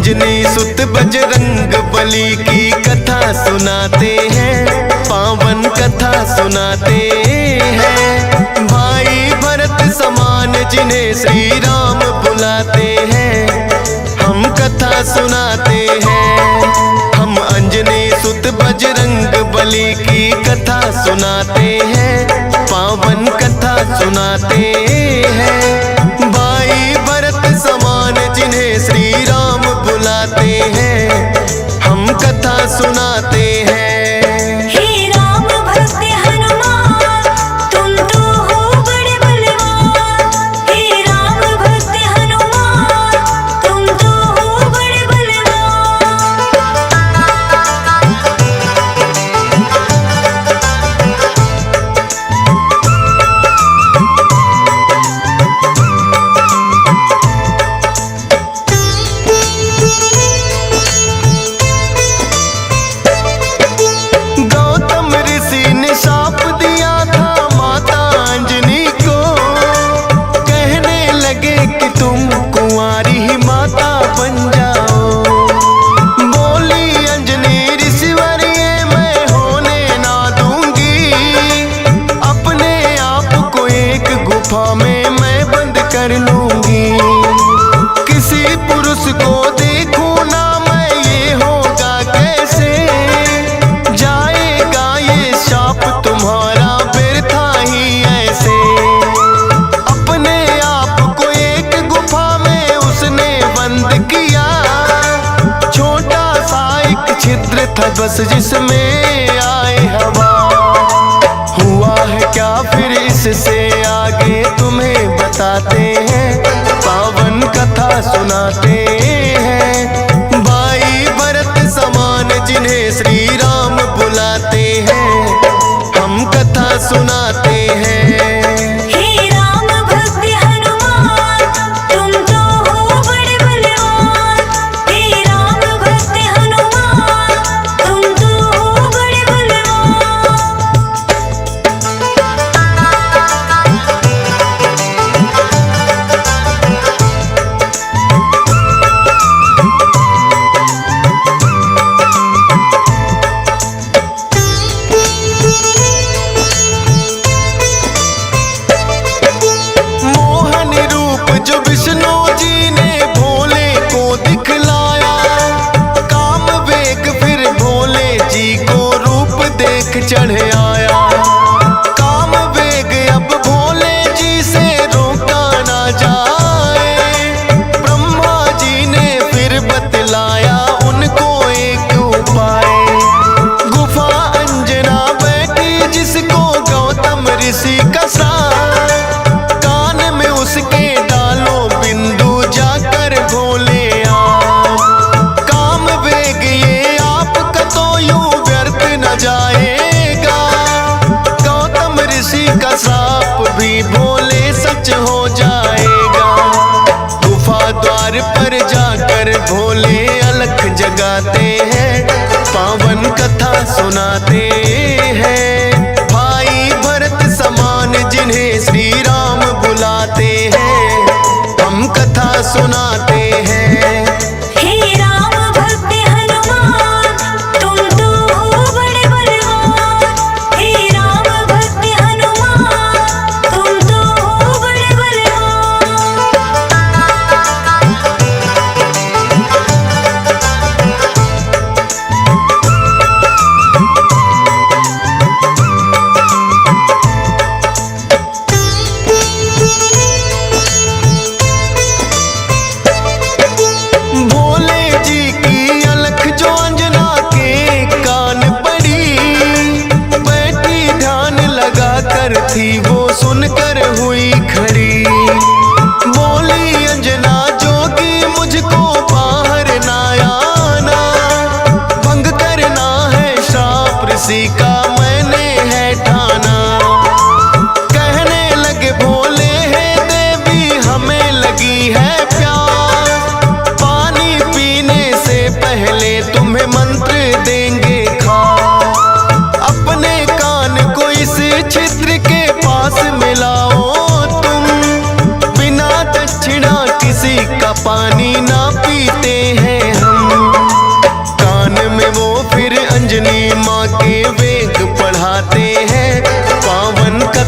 अंजनी सुत बजरंग बली की कथा सुनाते हैं, पावन कथा सुनाते हैं। भाई भरत समान जिन्हें श्री राम बुलाते हैं, हम कथा सुनाते हैं। हम अंजनी सुत बजरंग बली की कथा सुनाते हैं, पावन कथा सुनाते हैं। भाई भरत समान जिन्हें श्री राम बुलाते हैं, हम कथा सुनाते हैं। में मैं बंद कर लूंगी, किसी पुरुष को देखूं ना मैं, ये होगा कैसे? जाएगा ये शाप तुम्हारा व्यर्था ही ऐसे। अपने आप को एक गुफा में उसने बंद किया, छोटा सा एक छिद्र था बस जिसमें आए हवा। हुआ है क्या फिर इससे आगे तुम्हें बताते हैं, पावन कथा सुनाते हैं। भाई भरत समान जिन्हें श्री राम बुलाते हैं, हम कथा सुनाते हैं। चढ़ आया काम वेग, अब भोले जी से रोका ना जाए। ब्रह्मा जी ने फिर बतलाया उनको एक उपाय। गुफा अंजना बैठी जिसको गौतम ऋषि का साथ, कान में उसके डालो बिंदु जाकर भोले आप। काम वेग ये आपका तो यूं व्यर्थ न जाए, साप भी भोले सच हो जाएगा। गुफा द्वार पर जाकर भोले अलख जगाते हैं, पावन कथा सुनाते हैं। भाई भरत समान जिन्हें श्री राम बुलाते हैं, हम कथा सुनाते हैं।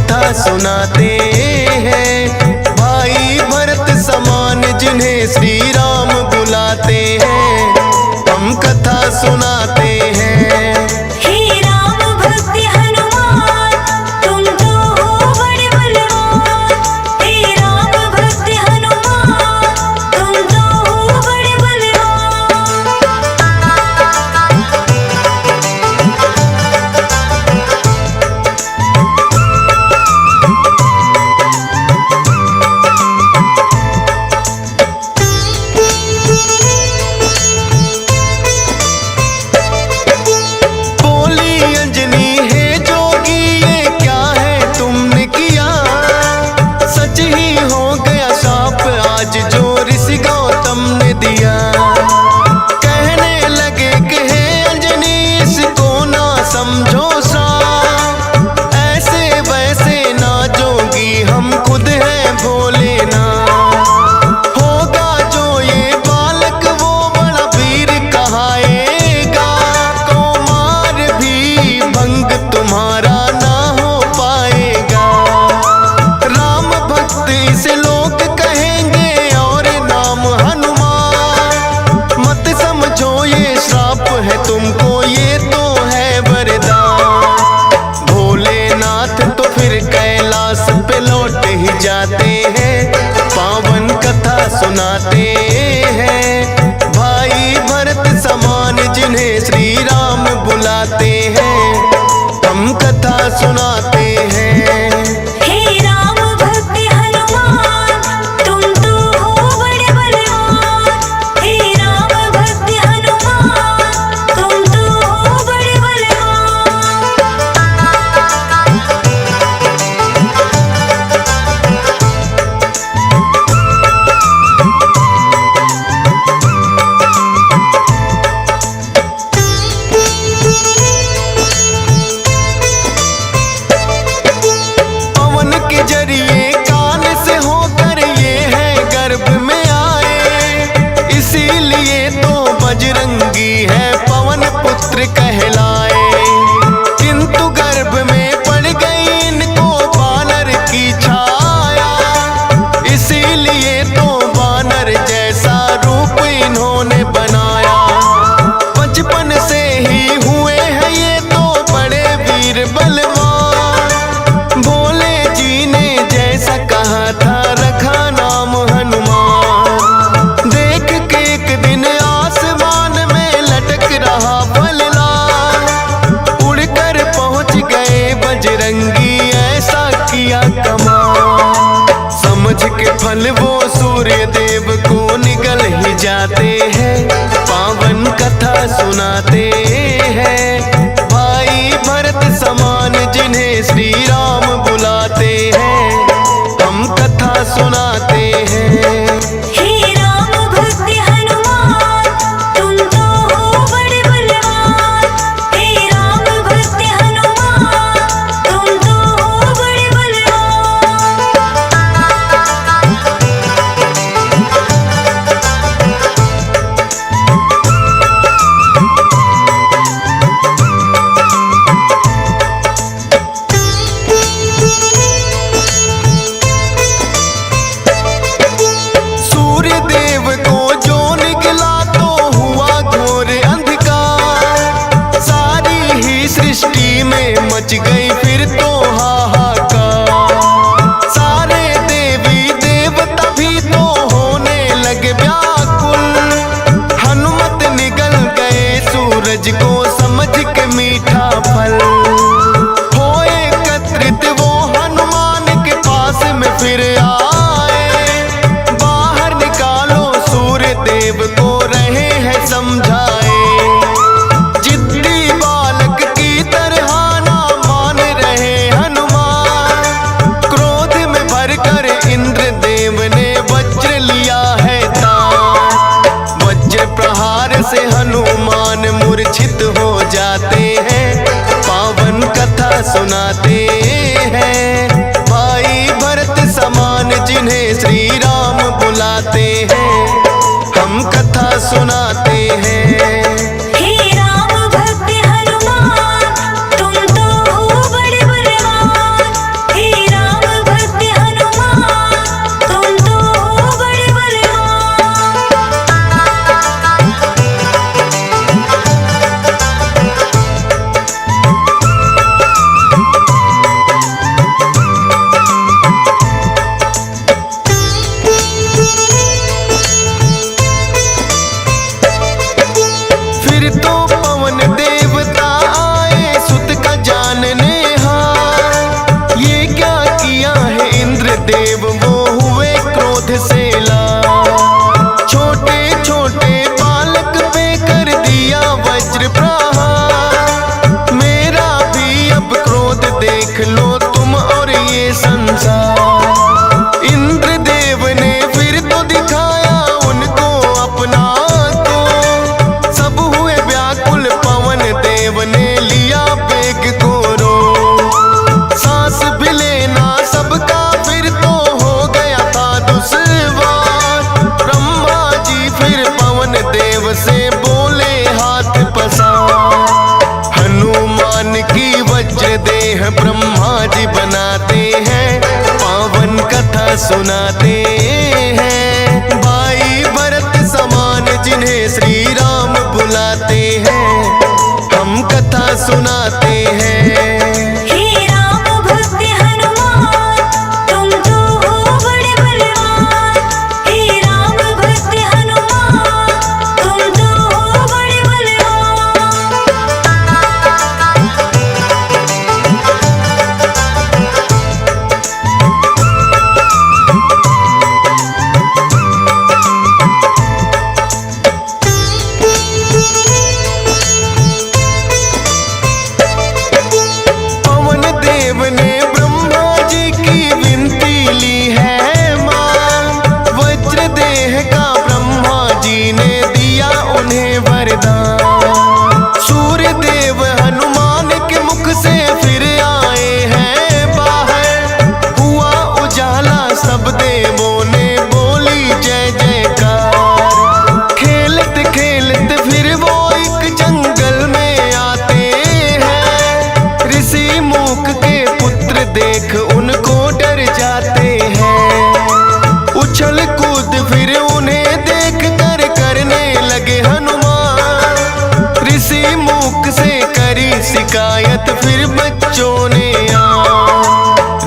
कथा सुनाते हैं। भाई भरत समान जिन्हें श्री राम बुलाते हैं, हम कथा सुनाते हैं। हे राम भक्त हनुमान, तुम तो हो बड़े बलवान। हे राम भक्त हनुमान, तुम तो हो बड़े बलवान। बोली अंजनी है जोगी, ये क्या है तुमने किया? सच ही हो गया शाप आज जो ऋषि गौतम ने दिया। कहने लगे कि हे अंजनी इसको ना समझो साप, ऐसे वैसे ना जोगी हम खुद हैं भोले ना। होगा जो ये बालक वो बड़ा वीर कहाएगा, कुमार भी भंग तुम्हारा ना हो पाएगा। राम भक्त इसे लोग कहेंगे और नाम हनुमान, मत समझो ये श्राप है तुमको, ये तो है वरदान। भोलेनाथ तो फिर कैलाश पे लौट ही जाते हैं, पावन कथा सुनाते हैं। भाई भरत समान जिन्हें श्री राम बुलाते हैं, हम कथा सुनाते हैं। हे राम भक्त हनुमान, तुम तो हो बड़े बलवान। हे राम भक्त हनुमान, तुम तो हो बड़े बलवान। पवन के जरिए कान से होकर ये है गर्भ में आए, इसीलिए तो बजरंगी है पवन पुत्र कहलाए। किंतु गर्भ में पड़ गई इनको वानर की छाया, इसीलिए तो वानर जैसा रूप इन्होंने बनाया। बचपन से ही हुए हैं ये तो बड़े वीर बलवान, भोले जी ने जैसा कहा था रखा नाम हनुमान। देख के एक दिन आसमान में लटक रहा फलदार, उड़कर पहुंच गए बजरंगी ऐसा किया कमाल। समझ के फल वो सूर्य देव को निगल ही जाते हैं, पावन कथा सुनाते हैं। भाई भरत समान जिन्हें श्री राम बुलाते हैं, हम कथा सुनाते हैं। हे राम भक्त हनुमान, तुम तो हो बड़े बलवान। हे राम भक्त हनुमान, तुम तो हो बड़े बलवान। सूर्य देव को जो निकला तो हुआ घोर अंधकार, सारी ही सृष्टि में मच गई फिर तो हाहाकार। सारे देवी देवता भी तो होने लगे व्याकुल, हनुमत निगल गए सूरज को समझ के मीठा फल। हो एकत्रित वो हनुमान के पास में फिर आए, बाहर निकालो सूर्य देव को रहे हैं समझाए। जिद्दी बालक की तरह ना मान रहे हनुमान, क्रोध में भरकर इंद्र देव ने वज्र लिया है तान। वज्र प्रहार से हनुमान मूर्छित हो जाते हैं, पावन कथा सुनाते हैं। भाई भरत समान जिन्हें श्री राम बुलाते हैं, हम कथा सुनाते हैं। हे राम भक्त हनुमान, तुम तो हो बड़े बलवान। हे हैं ब्रह्मा जी बनाते हैं, पावन कथा सुनाते हैं। भाई भरत समान जिन्हें श्री राम बुलाते हैं, हम कथा सुनाते हैं। हे राम भक्त हनुमान तुम तो हो बड़े बलवान। हे राम भक्त हनुमान तुम तो हो बड़े बलवान। पवन देव ने ब्रह्मा जी की विनती ली है मां, वज्र देह का ब्रह्मा जी ने दिया उन्हें वरदान। सूर्य देव हनुमान के मुख से फिर आए हैं बाहर, हुआ उजाला सब देवों ने बोली जय जयकार। खेलते खेलते फिर वो एक जंगल में आते हैं, ऋषि मूक के पुत्र देख उनको डर जाते हैं। उछल कूद फिर उन्हें देख कर करने लगे हनुमान। ऋषि मूक से करी शिकायत फिर बच्चों ने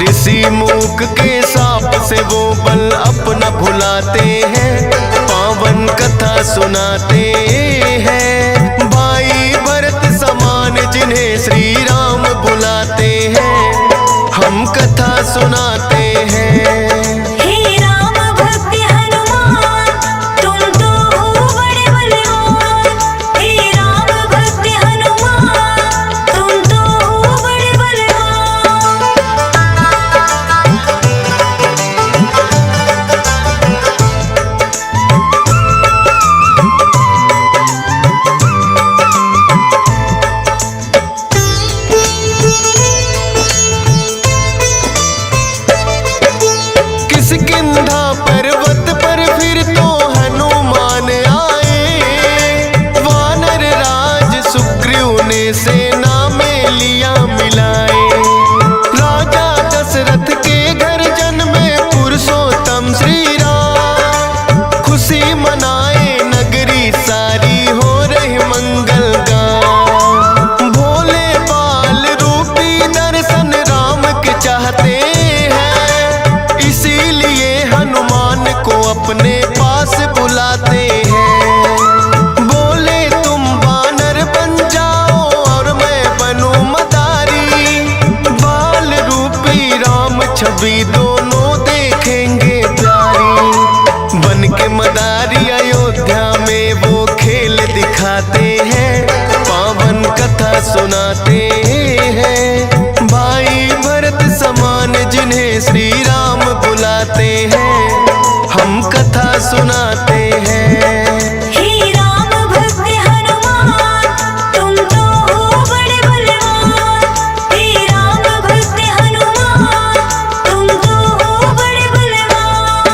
ऋषि मूक के साप से वो बल अपना भुलाते हैं, पावन कथा सुनाते हैं। भाई भरत समान जिन्हें श्री राम बुलाते हैं, हम कथा सुनाते हैं। हे राम भक्त हनुमान तुम तो हो बड़े बलवान। हे राम भक्त हनुमान तुम तो हो बड़े बलवान। किष्किंधा पर्वत पर फिर तो हनुमान आए, वानर राज सुग्रीव ने सेना में लिया मिलाए। राजा दशरथ के घर जन्मे पुरुषोत्तम श्री राम, खुशी मनाए नगरी सारी हो रही मंगल गान। भोले बाल रूपी दर्शन राम के चाहते हैं, इसीलिए हनुमान को अपने पास बुलाते हैं। बोले तुम वानर बन जाओ और मैं बनूं मदारी, बाल रूपी राम छवि दोनों देखेंगे प्यारी। बन के मदारी अयोध्या में वो खेल दिखाते हैं, पावन कथा सुनाते हैं। भाई भरत समान जिन्हें श्री राम बुलाते हैं, हम कथा सुनाते हैं। हे राम भक्त हनुमान तुम तो हो बड़े बलवान। हे राम भक्त हनुमान तुम तो हो बड़े बलवान।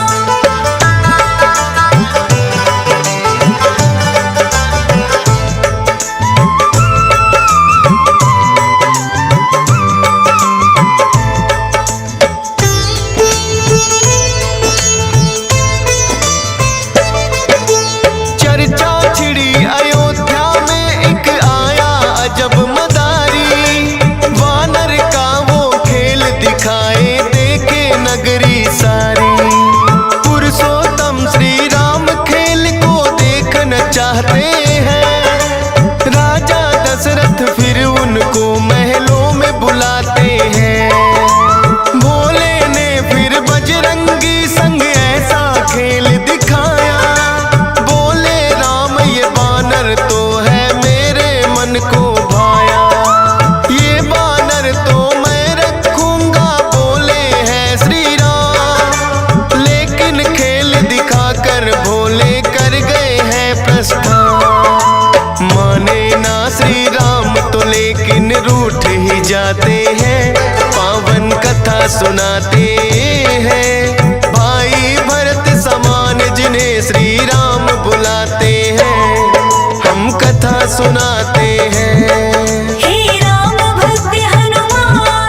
चर्चा छिड़ी अयोध्या में एक आया अजब मदारी, वानर का वो खेल दिखाए देखे नगरी सारी। पुरुषोत्तम श्री राम खेल को देखना चाहते हैं, राजा दशरथ फिर उनको महलों में बुलाते हैं। भोले ने फिर बजरंगी संग ऐसा खेल दिखाया, बोले राम ये बानर तो है मेरे मन को भाया। ये बानर तो मैं रखूंगा बोले हैं श्री राम, लेकिन खेल दिखाकर भोले कर गए हैं प्रस्थान। माने ना श्री राम तो लेकिन रूठ ही जाते हैं, पावन कथा सुनाते हैं। भाई भरत समान जिन्हें श्री राम बुलाते हैं, हम कथा सुनाते हैं। हे राम भक्त हनुमान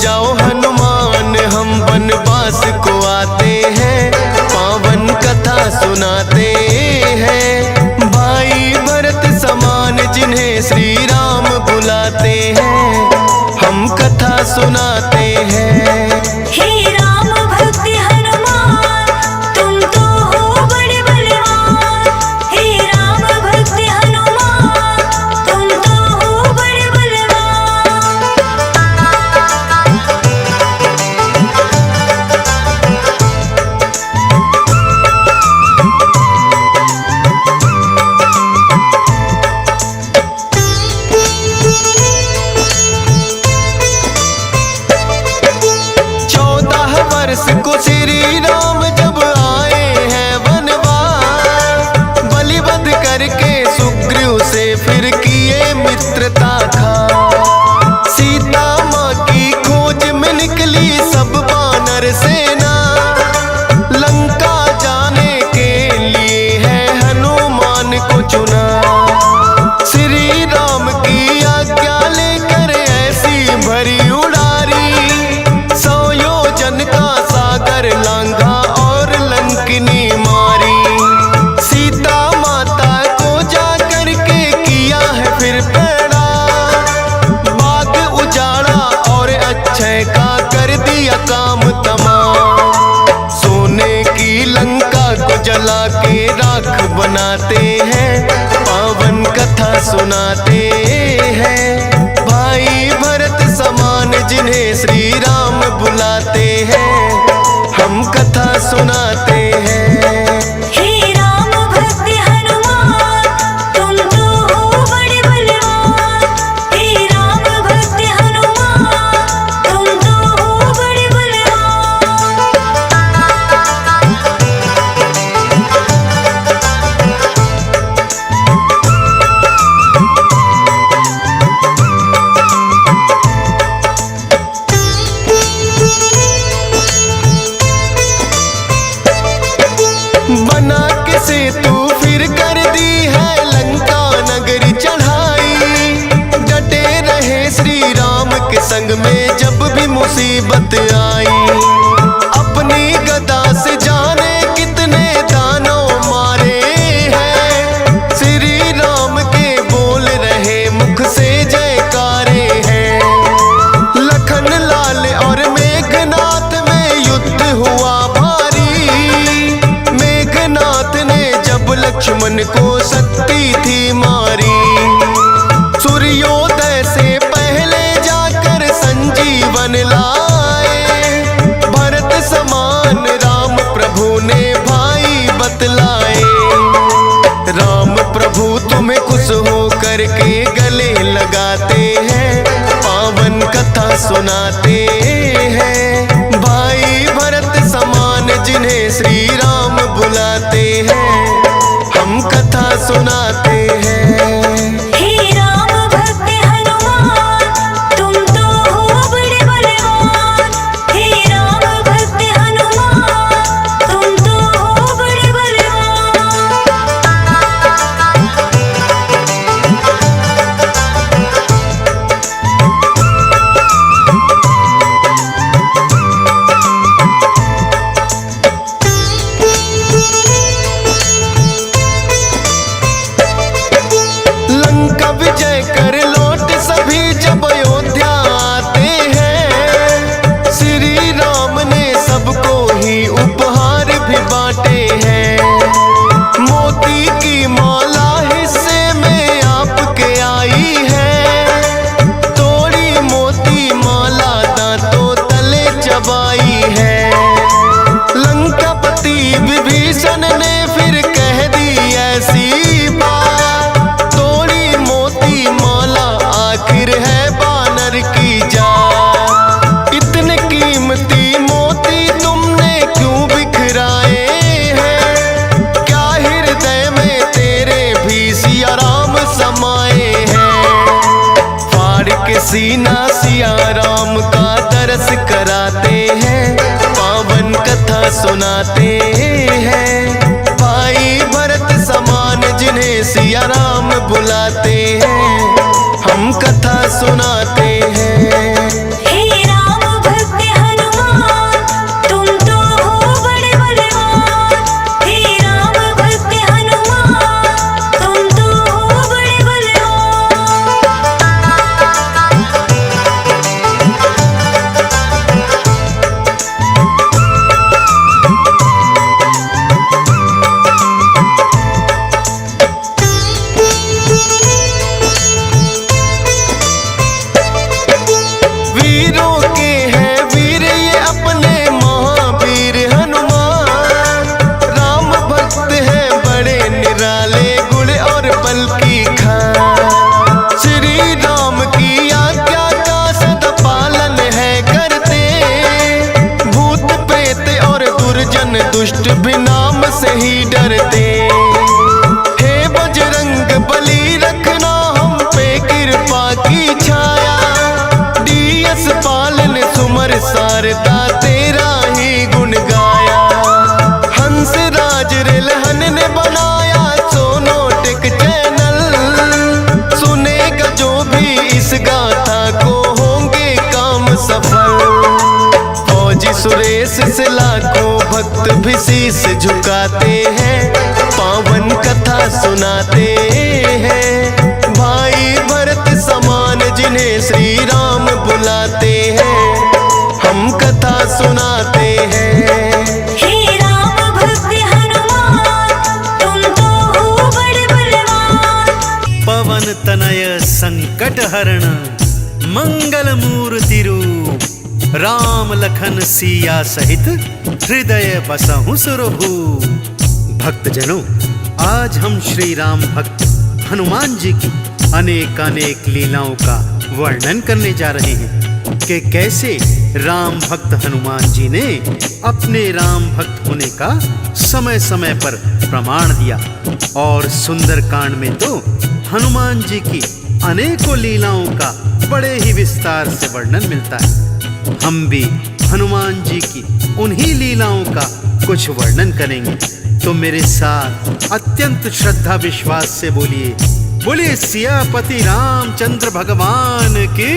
जाओ हनुमान, हम वनवास को आते हैं, पावन कथा सुनाते हैं। भाई भरत समान जिन्हें श्री राम बुलाते हैं, हम कथा सुनाते हैं। हे राम भक्त हनुमान, तुम तो हो बड़े बलवान। हे राम भक्त हनुमान, तुम तो हो बड़े बलवान। को श्री राम जब आए हैं वनवास, बलिवध करके सुग्रीव से फिर किए मित्रता खा। सीता माँ की खोज में निकली सब वानर सेना, लंका जाने के लिए है हनुमान को चुना। श्री राम की आज्ञा लेकर ऐसी भरी उड़ारी, 100 योजन का सागर लांघा और लंकिनी मारी। सीता माता को जा करके किया है फिर पैड़ा, बाग उजाड़ा और अक्षय का कर दिया काम तमाम। सोने की लंका को जला के राख बनाते हैं, पावन कथा सुनाते हैं। भाई भरत समान जिन्हें श्री राम बुलाते हैं, हम कथा सुनाते हैं। हे राम भक्त हनुमान, तुम तो हो बड़े बलवान। हे राम भक्त हनुमान, तुम तो हो बड़े बलवान। बना के सेतु फिर कर दी है लंका नगरी चढ़ाई। डटे रहे श्री राम के संग में जब भी मुसीबत आई। अपनी गदा से जाने कितने दानव मारे हैं, श्री राम के बोल रहे मुख से जयकारे हैं। लखन लाल और मेघनाथ में युद्ध हुआ भारी, मेघनाथ ने जब लक्ष्मण को शक्ति थी मारी। सूर्योदय से पहले जाकर संजीवन लाए, भरत समान राम प्रभु ने भाई बतलाए। राम प्रभु तुम्हें खुश हो करके गले लगाते हैं, पावन कथा सुनाते हैं। भाई भरत समान जिन्हें श्री राम बुलाते हैं, हम कथा सुनाते हैं। हे राम भक्त हनुमान, तुम तो हो बड़े बलवान। हे राम भक्त हनुमान, तुम तो हो बड़े बलवान। लंका विजय कर लौट सभी जब अयोध्या आते हैं, श्री राम ने सबको ही उपहार भी बांटे हैं। मोती की माला हिस्से में आपके आई है, तोड़ी मोती माला दांतों तले चबाई है। लंकापति विभीषण ने फिर कह दी ऐसी बात, तोड़ी मोती माला आखिर है बानर की जात। इतने कीमती मोती तुमने क्यों बिखराए हैं, क्या हृदय में तेरे भी सिया राम समाए हैं। फाड़ के सीना सिया राम का दरस कराते हैं, पावन कथा सुनाते हैं। भाई भरत समान जिन्हें सिया राम बुलाते हैं, हम कथा सुनाते हैं। हे राम दुष्ट भी नाम से ही डरते। हे बजरंग बली रखना हम पे कृपा की छाया, डीएस पालन सुमर शारदा तेरा ही गुण गाया। हंस राज रेलहन ने बनाया सोनोटिक चैनल, सुनेगा जो भी इस गाथा को होंगे काम सफल। फौजी सुरेश से लाखों भक्त भी शीश झुकाते हैं, पावन कथा सुनाते हैं। भाई भरत समान जिन्हें श्री राम बुलाते हैं, हम कथा सुनाते हैं। हे राम भक्त हनुमान तुम तो हो बड़े बलवान। पवन तनय संकट हरण मंगल मूर्ति रूप, राम लखन सिया सहित हृदय बसहु सुरभूप। भक्तजनों, आज हम श्री राम भक्त हनुमान जी की अनेक अनेक लीलाओं का वर्णन करने जा रहे हैं कि कैसे राम भक्त हनुमान जी ने अपने राम भक्त होने का समय समय पर प्रमाण दिया। और सुंदरकांड में तो हनुमान जी की अनेकों लीलाओं का बड़े ही विस्तार से वर्णन मिलता है। हम भी हनुमान जी की उन्हीं लीलाओं का कुछ वर्णन करेंगे। तो मेरे साथ अत्यंत श्रद्धा विश्वास से बोलिए, बोलिए सियापति रामचंद्र भगवान की,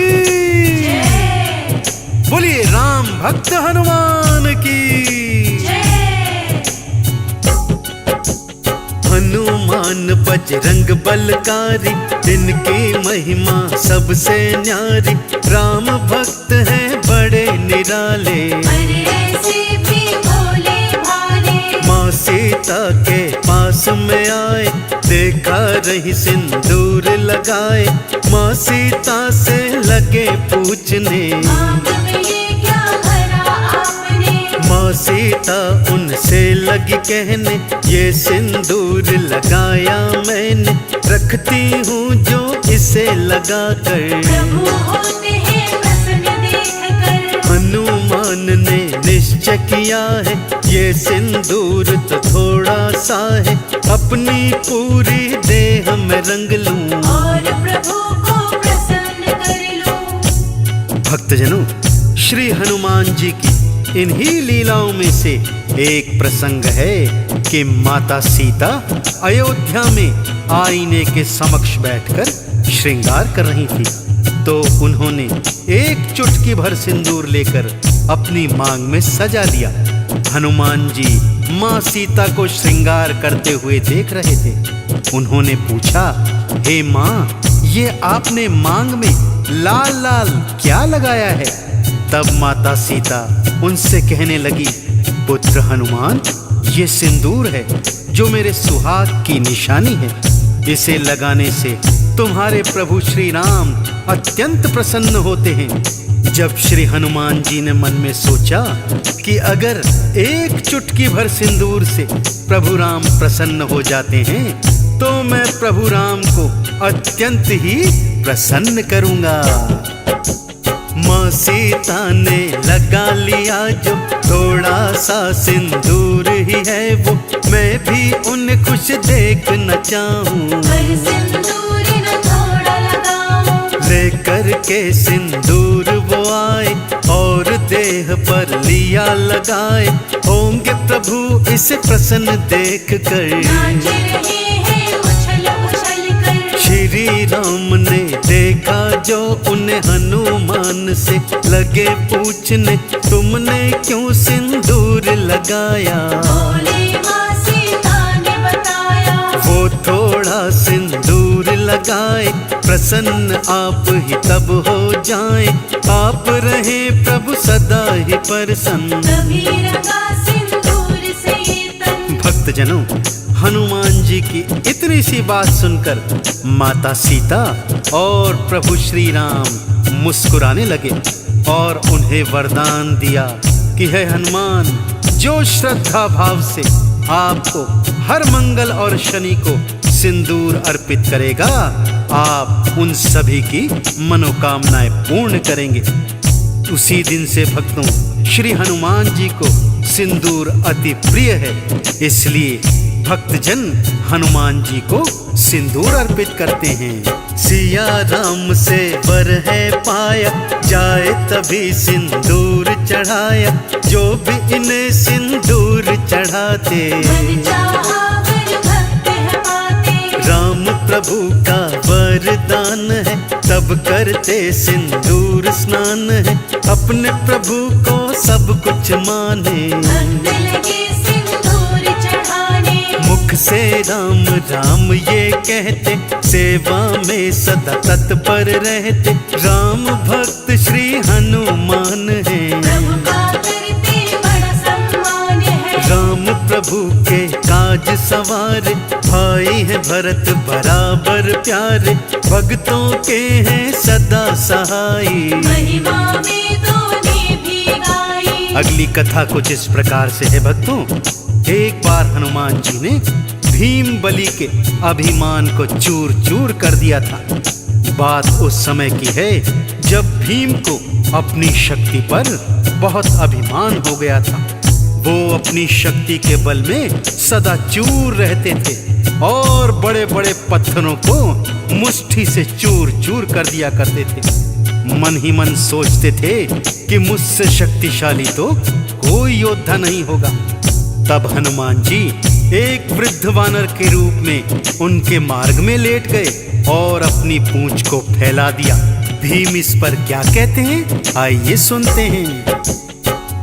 बोलिए राम भक्त हनुमान की। हनुमान बजरंग बलकारी, इनकी महिमा सबसे न्यारी। राम भक्त हैं बड़े निराले, ऐसे भी भोले भाले। माँ सीता के पास में आए, देखा रही सिंदूर लगाए। माँ सीता से लगे पूछने, मांग में ये क्या भरा आपने। माँ सीता उनसे लगी कहने, ये सिंदूर लगाया मैंने। रखती हूँ जो इसे लगा कर, प्रभु होते हैं प्रसन्न देखकर। हनुमान ने निश्चय किया है, ये सिंदूर तो थोड़ा सा है। अपनी पूरी देह में रंग लूं, और प्रभु को प्रसन्न कर लूं। भक्तजनों, श्री हनुमान जी की इन्हीं लीलाओं में से एक प्रसंग है कि माता सीता अयोध्या में आईने के समक्ष बैठकर श्रृंगार कर रही थी। तो उन्होंने एक चुटकी भर सिंदूर लेकर अपनी मांग में सजा दिया। हनुमान जी माँ सीता को श्रृंगार करते हुए देख रहे थे। उन्होंने पूछा, हे माँ, ये आपने मांग में लाल लाल क्या लगाया है? तब माता सीता उनसे कहने लगी, पुत्र हनुमान, ये सिंदूर है जो मेरे सुहाग की निशानी है। इसे लगाने से तुम्हारे प्रभु श्री राम अत्यंत प्रसन्न होते हैं। जब श्री हनुमान जी ने मन में सोचा कि अगर एक चुटकी भर सिंदूर से प्रभु राम प्रसन्न हो जाते हैं, तो मैं प्रभु राम को अत्यंत ही प्रसन्न करूंगा। माँ सीता ने लगा लिया जो थोड़ा सा सिंदूर ही है वो, मैं भी उन्हें खुश देखना चाहूँ। पर सिंदूर न थोड़ा लगाऊं। लेकर के सिंदूर वो आए और देह पर लिया लगाए। होंगे प्रभु इसे प्रसन्न देख कर, नाच रहे हैं उछल उछल कर। श्री राम ने देखा जो उन्हें हनुमान से लगे पूछने, तुमने क्यों सिंदूर लगाया? बोले माँ सीता ने बताया। वो थोड़ा सिंदूर लगाए, प्रसन्न आप ही तब हो जाए। आप रहे प्रभु सदा ही प्रसन्न। तभी रंगा सिंदूर से ये तन। भक्तजनों, हनुमान जी की इतनी सी बात सुनकर माता सीता और प्रभु श्री राम मुस्कुराने लगे और उन्हें वरदान दिया कि हे हनुमान, जो श्रद्धा भाव से आपको हर मंगल और शनि को सिंदूर अर्पित करेगा, आप उन सभी की मनोकामनाएं पूर्ण करेंगे। उसी दिन से भक्तों श्री हनुमान जी को सिंदूर अति प्रिय है, इसलिए भक्तजन हनुमान जी को सिंदूर अर्पित करते हैं। सिया राम से वर है पाया, जाए तभी सिंदूर चढ़ाया, जो भी इन्हें सिंदूर चढ़ाते। राम प्रभु का वरदान है, तब करते सिंदूर स्नान है, अपने प्रभु को सब कुछ माने। मुख से राम राम ये कहते, सेवा में सदा तत्पर रहते, राम भक्त श्री हनुमान है। राम प्रभु के काज सवार, भाई है भरत बराबर प्यारे, भक्तों के हैं सदा सहाई। अगली कथा कुछ इस प्रकार से है भक्तों। एक बार हनुमान जी ने भीम बलि के अभिमान को चूर चूर कर दिया था। बात उस समय की है जब भीम को अपनी शक्ति पर बहुत अभिमान हो गया था। वो अपनी शक्ति के बल में सदा चूर रहते थे और बड़े बड़े पत्थरों को मुट्ठी से चूर चूर कर दिया करते थे। मन ही मन सोचते थे कि मुझसे शक्तिशाली तो कोई योद्धा नहीं होगा। तब हनुमान जी एक वृद्ध वानर के रूप में उनके मार्ग में लेट गए और अपनी पूंछ को फैला दिया। भीम इस पर क्या कहते हैं, आइए सुनते हैं।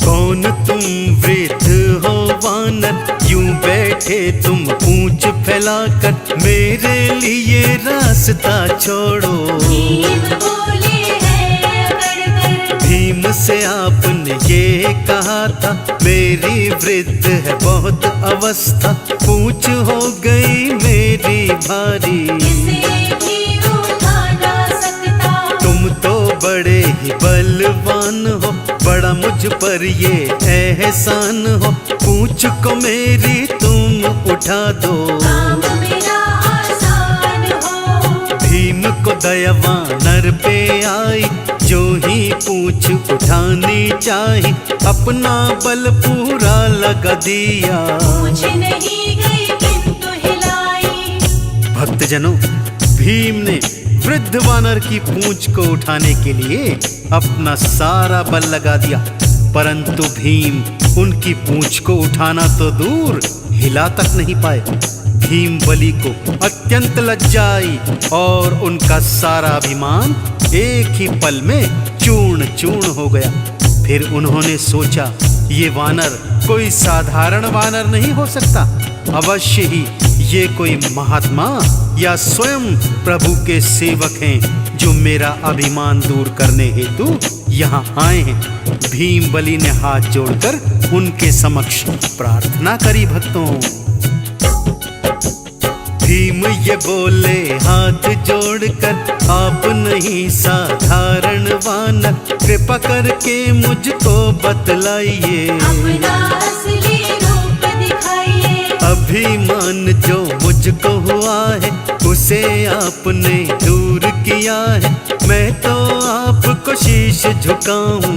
कौन तुम वृद्ध हो वानर, यूं बैठे तुम पूंछ फैलाकर, मेरे लिए रास्ता छोड़ो। भीम से आपने ये कहा था, मेरी वृद्ध है बहुत अवस्था, पूंछ हो गई मेरी भारी। तुम तो बड़े ही बलवान हो, बड़ा मुझ पर ये एहसान हो, पूंछ को मेरी तुम उठा दो। भीम को दया वानर पे आई, जो ही पूंछ उठानी चाही, अपना बल पूरा लगा दिया। भक्तजनों, भीम ने वृद्ध वानर की पूंछ को उठाने के लिए अपना सारा बल लगा दिया, परंतु भीम उनकी पूंछ को उठाना तो दूर हिला तक नहीं पाए। भीम बलि को अत्यंत लज्जा आई और उनका सारा अभिमान एक ही पल में चूर्ण चूर्ण हो गया। फिर उन्होंने सोचा, ये वानर कोई साधारण वानर नहीं हो सकता, अवश्य ही ये कोई महात्मा या स्वयं प्रभु के सेवक हैं जो मेरा अभिमान दूर करने हेतु यहाँ आए हैं। भीम बलि ने हाथ जोड़कर उनके समक्ष प्रार्थना करी। भक्तों, भीम ये बोले हाथ जोड़कर, आप नहीं साधारण वानर, कृपा करके मुझको बतलाइए। अभिमान जो मुझको हुआ है, उसे आपने दूर किया है, मैं तो आपको शीश झुकाऊं।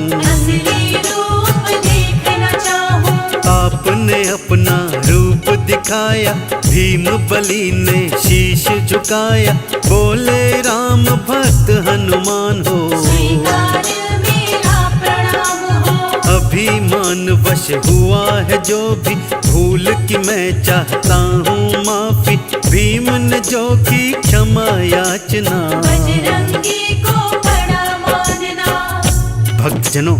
आपने अपना रूप दिखाया, भीम बलि ने शीश झुकाया, बोले राम भक्त हनुमान हो। अभिमान वश हुआ है जो भी, भूल की मैं चाहता हूँ माफी, भीम ने जो की क्षमा याचना। भक्तजनों,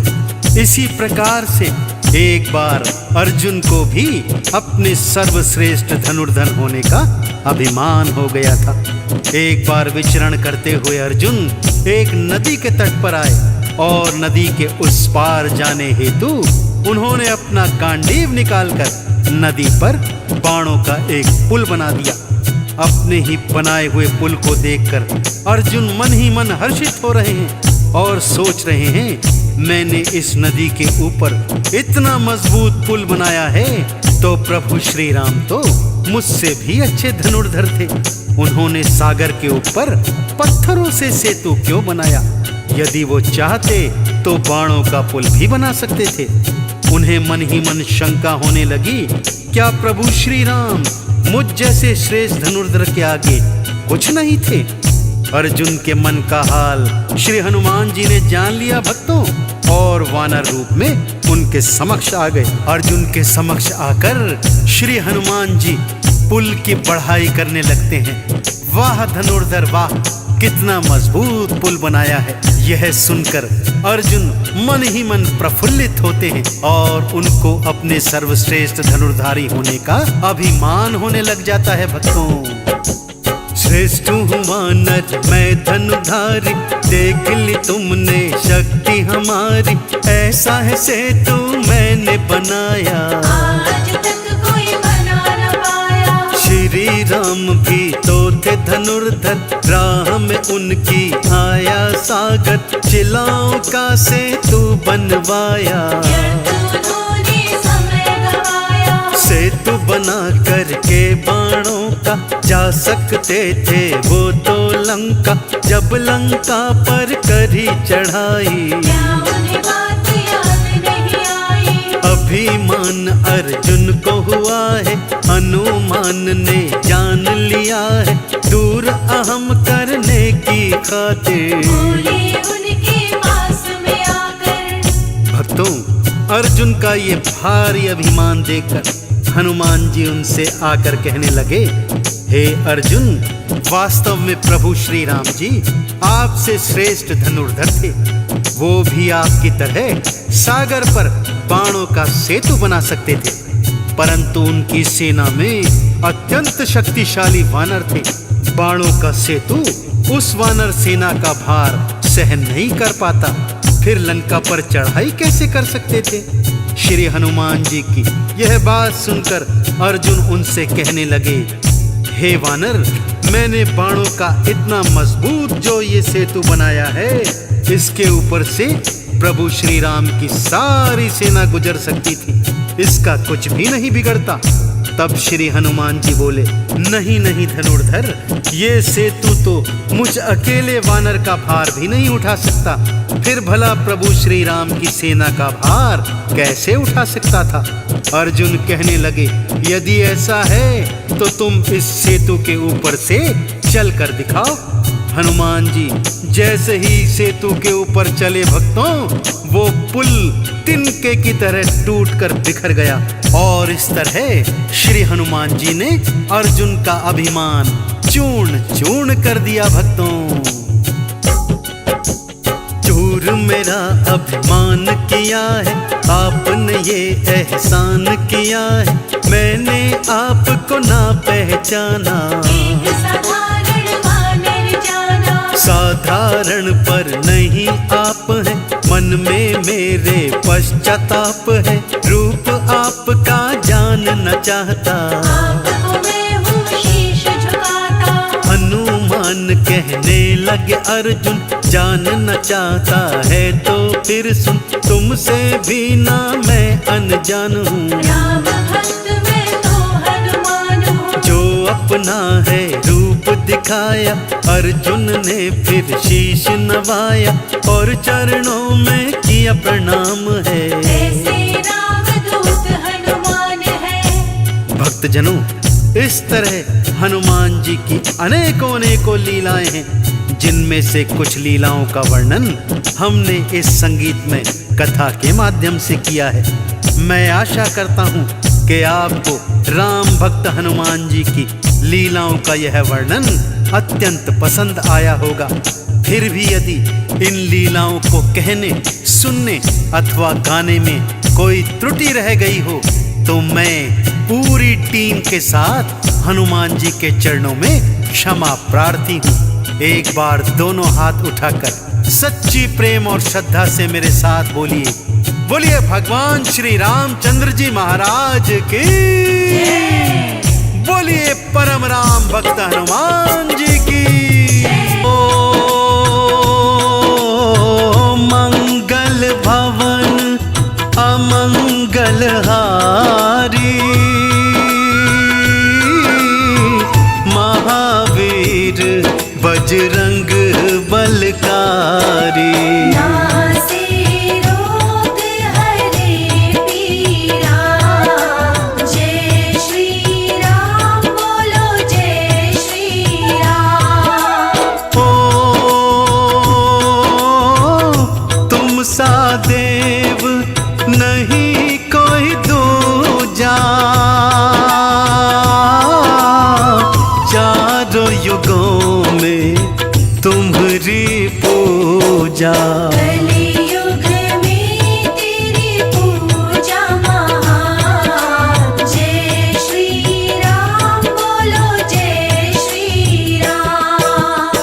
इसी प्रकार से एक बार अर्जुन को भी अपने सर्वश्रेष्ठ धनुर्धर होने का अभिमान हो गया था। एक बार विचरण करते हुए अर्जुन एक नदी के तट पर आए और नदी के उस पार जाने हेतु उन्होंने अपना गांडीव निकालकर नदी पर बाणों का एक पुल बना दिया। अपने ही बनाए हुए पुल को देखकर अर्जुन मन ही मन हर्षित हो रहे हैं और सोच रहे हैं, मैंने इस नदी के ऊपर इतना मजबूत पुल बनाया है तो प्रभु श्री राम तो मुझसे भी अच्छे धनुर्धर थे। उन्होंने सागर के ऊपर पत्थरों से सेतु क्यों बनाया? यदि वो चाहते तो बाणों का पुल भी बना सकते थे। उन्हें मन ही मन शंका होने लगी, क्या प्रभु श्री राम मुझ जैसे श्रेष्ठ धनुर्धर के आगे कुछ नहीं थे? अर्जुन के मन का हाल श्री हनुमान जी ने जान लिया भक्तों, और वानर रूप में उनके समक्ष आ गए। अर्जुन के समक्ष आकर श्री हनुमान जी पुल की बढ़ाई करने लगते हैं। वाह धनुर्धर वाह, कितना मजबूत पुल बनाया है। यह सुनकर अर्जुन मन ही मन प्रफुल्लित होते हैं और उनको अपने सर्वश्रेष्ठ धनुर्धारी होने का अभिमान होने लग जाता है भक्तों। श्रेष्ठ हूँ वानर मैं धनुधारी, देख ली तुमने शक्ति हमारी, ऐसा है सेतु मैंने बनाया, आज तक कोई बना न पाया। श्री राम भी तो थे धनुर्धर, राह में उनकी आया सागर, चिलाओं का सेतु बनवाया, उन्होंने समय गवाया। सेतु बना करके बाणों का जा सकते थे वो तो लंका, जब लंका पर करी चढ़ाई, क्या उन्हें बात याद नहीं आई? अभिमान अर्जुन को हुआ है, हनुमान ने जान लिया है, दूर अहम करने की खातिर बोले उनके पास में आकर। भक्तों, अर्जुन का ये भारी अभिमान देखकर हनुमान जी उनसे आकर कहने लगे, हे अर्जुन, वास्तव में प्रभु श्री राम जी आपसे श्रेष्ठ धनुर्धर थे। वो भी आपकी तरह सागर पर बाणों का सेतु बना सकते थे, परंतु उनकी सेना में अत्यंत शक्तिशाली वानर थे। बाणों का सेतु उस वानर सेना का भार सहन नहीं कर पाता, फिर लंका पर चढ़ाई कैसे कर सकते थे? श्री हनुमान जी की यह बात सुनकर अर्जुन उनसे कहने लगे, हे वानर, मैंने बाणों का इतना मजबूत जो ये सेतु बनाया है, इसके ऊपर से प्रभु श्री राम की सारी सेना गुजर सकती थी, इसका कुछ भी नहीं बिगड़ता। तब श्री हनुमान जी बोले, नहीं नहीं धनुर्धर, ये सेतु तो मुझ अकेले वानर का भार भी नहीं उठा सकता, फिर भला प्रभु श्री राम की सेना का भार कैसे उठा सकता था? अर्जुन कहने लगे, यदि ऐसा है तो तुम इस सेतु के ऊपर से चल कर दिखाओ। हनुमान जी जैसे ही सेतु के ऊपर चले भक्तों, वो पुल तिनके की तरह टूटकर बिखर गया, और इस तरह श्री हनुमान जी ने अर्जुन का अभिमान चूर्ण चूर्ण कर दिया भक्तों। चूर मेरा अभिमान किया है, आपने ये एहसान किया है, मैंने आपको ना पहचाना, एक साधारण वानर जाना। साधारण पर नहीं आप हैं, मन में मेरे पश्चाताप है, रूप आपका जानना चाहता, आपको मैं हूँ शीश झुकाता। हनुमान कहने लगे अर्जुन, जानना चाहता है तो फिर सुन, तुमसे भी ना मैं अनजान हूँ, राम भक्त मैं तो हनुमान हूँ। जो अपना है रूप दिखाया, अर्जुन ने फिर शीश नवाया, और चरणों में किया प्रणाम है, ऐसे रामदूत हनुमान है। भक्तजनों, इस तरह हनुमान जी की अनेकों लीलाएं हैं, जिनमें से कुछ लीलाओं का वर्णन हमने इस संगीत में कथा के माध्यम से किया है। मैं आशा करता हूँ कि आपको राम भक्त हनुमान जी की लीलाओं का यह वर्णन अत्यंत पसंद आया होगा। फिर भी यदि इन लीलाओं को कहने, सुनने अथवा गाने में कोई त्रुटि रह गई हो, तो मैं पूरी टीम के साथ हनुमान जी के चरणों में क्षमा प्रार्थी हूँ। एक बार दोनों हाथ उठाकर सच्ची प्रेम और श्रद्धा से मेरे साथ बोलिए, बोलिए भगवान श्री रामचंद्र जी महाराज की, बोलिए परम राम भक्त हनुमान जी की। ओ मंगल भवन अमंगल हारी, महावीर बजरंग बलकारी, नासे रोग हरे नहीं कोई दूजा, चारों युगों में तुम्हारी पूजा। कलियुग में तेरी पूजा महान। जय श्री राम बोलो जय श्री राम।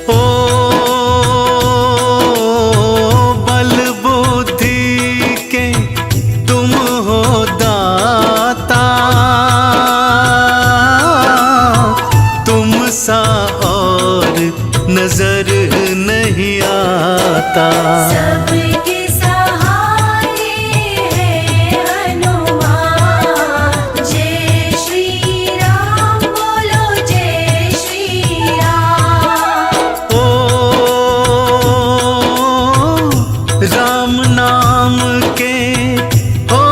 ओ बल बुद्धि के तुम हो दाता, तुम सा और नजर नहीं आता। सबके सहारे है हनुमान। जय श्री राम बोलो जय श्री राम। ओ राम नाम के हो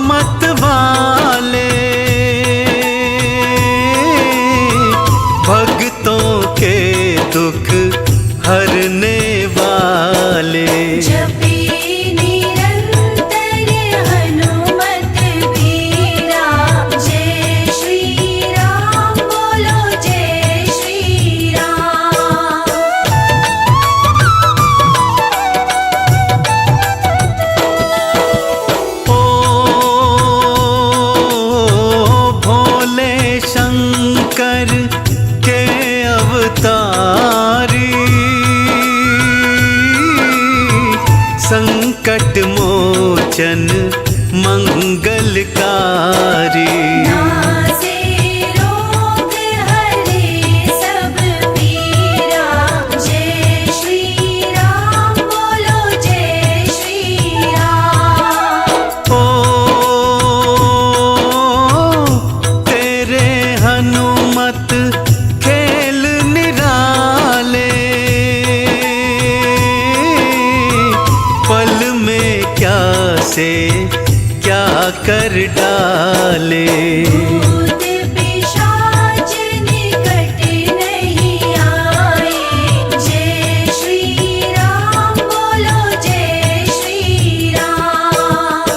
मत वाले, भक्तों के दुख हरने वाले। जपी निरंतर हनुमत बीरा। जय श्री राम बोलो जय श्री राम। ओ भोले शंकर के अवतारी, संकट मोचन मंगलकारी। नासे रोग हरे सब पीरा। जय श्री राम बोलो जय श्री राम। ओ तेरे हनुमत खेल निराले, पल में क्या से क्या कर डाले। भूत पिशाच निकट नहीं आए। जय श्री राम बोलो जय श्री राम।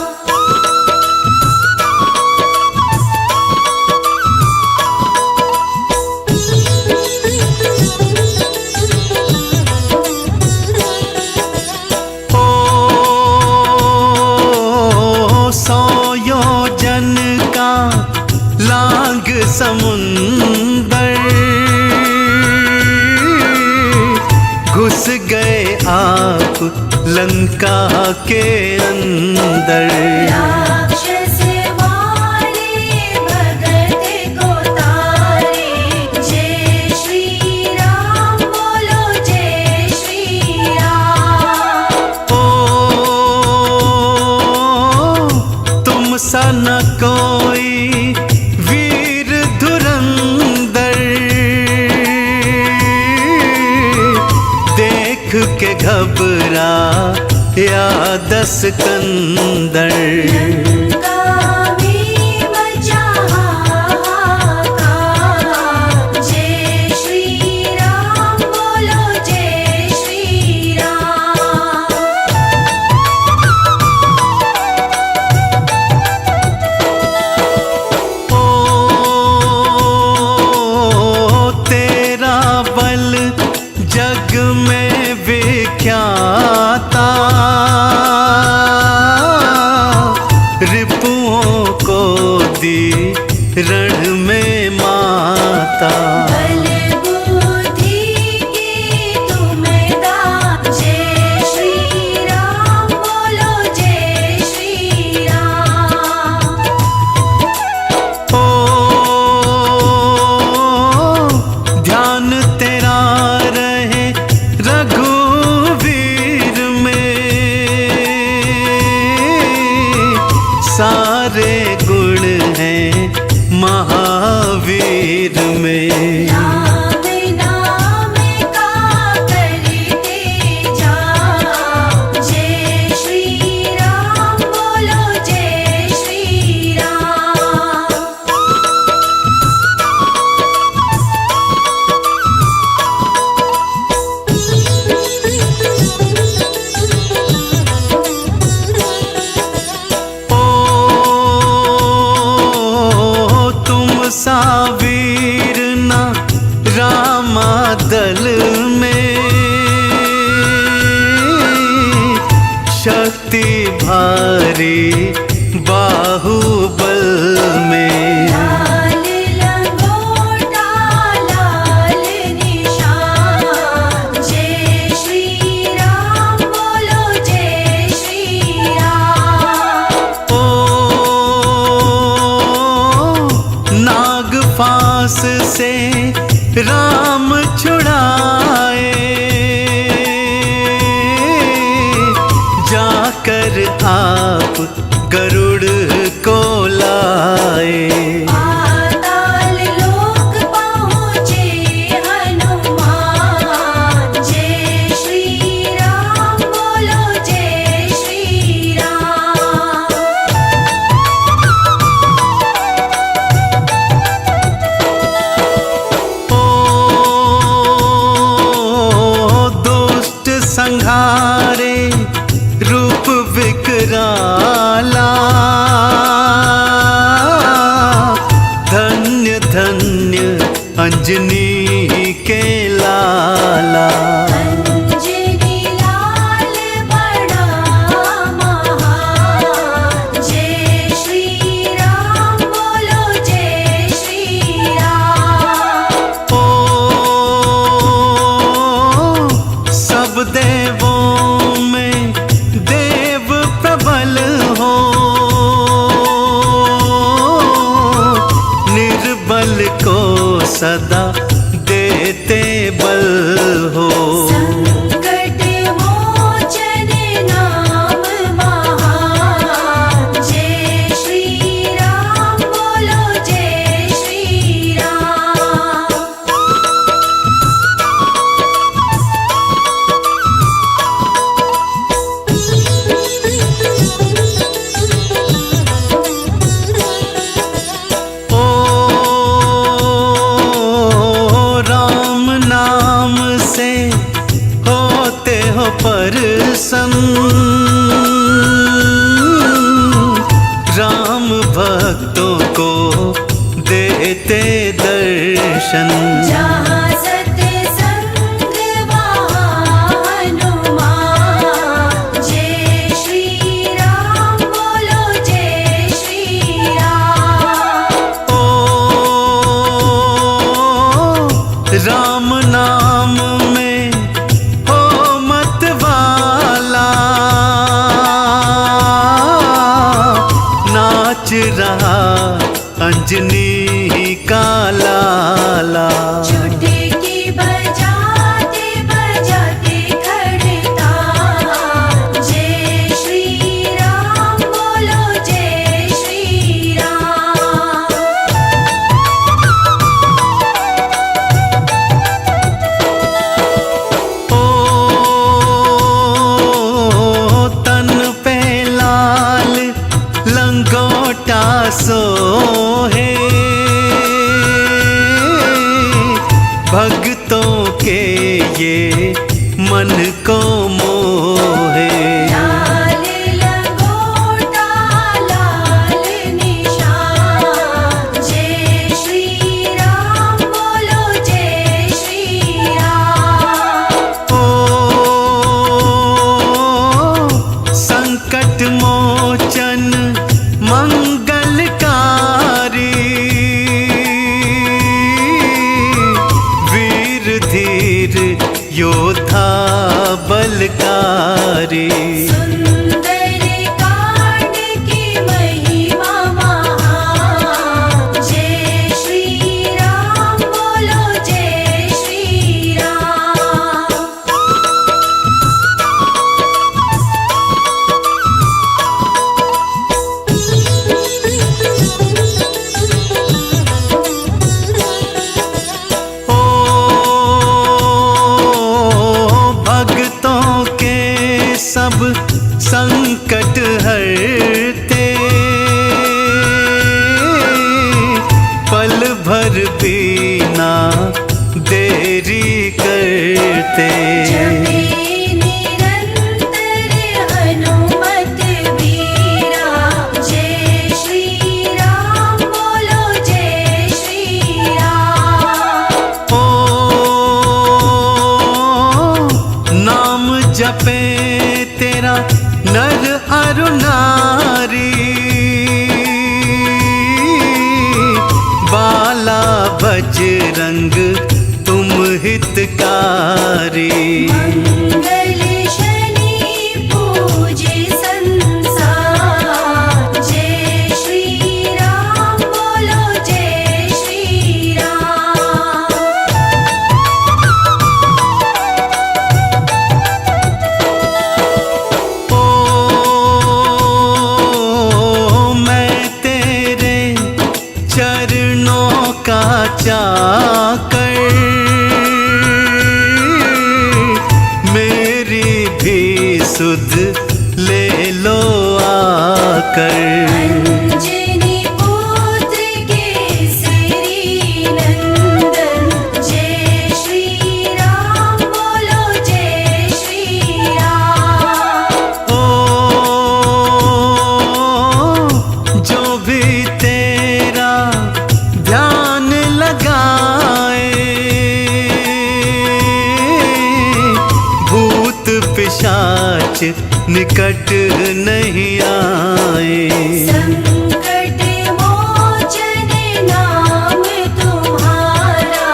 ओ सौ योजन का लांग समुंदर, घुस गए आप लंका के अंदर। राक्षस वाले भगत को तारे। जय श्री राम बोलो जय श्री राम। ओ तुम सा न कोई वीर धुरंधर, देख के घबरा या दस कंदर। लंका में मचा हाहाकार। जय श्री राम बोलो जय श्री राम। ओ तेरा बल जग में विख्याता, रिपुओं को दी रण में माता। बल बुद्धि के तुम दाता। जय श्री राम बोलो जय श्री राम। ओ ध्यान तेरा रहे रघुवीर में, सारे गुण हैं महावीर में। राम नाम का करते जाओ। जय श्री राम बोलो जय श्री राम। फांस से राम छुड़ाए, जाकर आप गरुड़ को लाए। पाताल लोक पहुँचे हनुमान, जय श्री राम बोलो जय श्री राम। ओ दुष्ट संहारे रूप विकराला, धन्य धन्य अंजनी के लाला। अंजनी लाल बड़ा महान, जय श्री राम बोलो जय श्री राम। ओ सब देवों में देव प्रबल हो, निर्बल को सदा देते बल हो। संकट मोचन नाम महान, जय श्री राम बोलो जय श्री राम। ओ राम नाम से होते हो प्रसन्न, राम भक्तों को देते दर्शन। जहाँ सत्संग वहाँ हनुमान, जय श्री राम बोलो जय श्री राम। ओ राम नाम में हो मत वाला, नाच रहा अंजनी का लाला। चुटकी बजाते बजाते खड़ता, जय श्री राम बोलो जय श्री राम। ओ तन पे लाल लंगोटा सोहे, भक्तों के ये मन को मोहे। लाल लंगोटा लाल निशान, जय श्री राम बोलो जय श्री राम। ओ संकट मोचन मंगलकारी, वीर धीर योद्धा बलकारी। सुंदर कांड की महिमा महान, जय श्री राम बोलो जय श्री राम। ओ भक्तों के सब संकट हरते, पल भर बीना देरी करते। जपे निरंतर हनुमत वीरा, जय श्री राम बोलो जय श्री राम। ओ नाम जपे तेरा नर अरु नारी, बाला बजरंग तुम हितकारी। मंगल शनि पूजे संसार, जय श्री राम बोलो जय श्री चरणों का चाकर, मेरी भी सुध ले लो आकर। अंजनी पुत्र केसरी नंदन, जय श्री राम बोलो जय श्री राम। ओ जो भी तेरा ध्यान लगाए, भूत पिशाच निकट नहीं आए। संकट मोचन नाम तुम्हारा,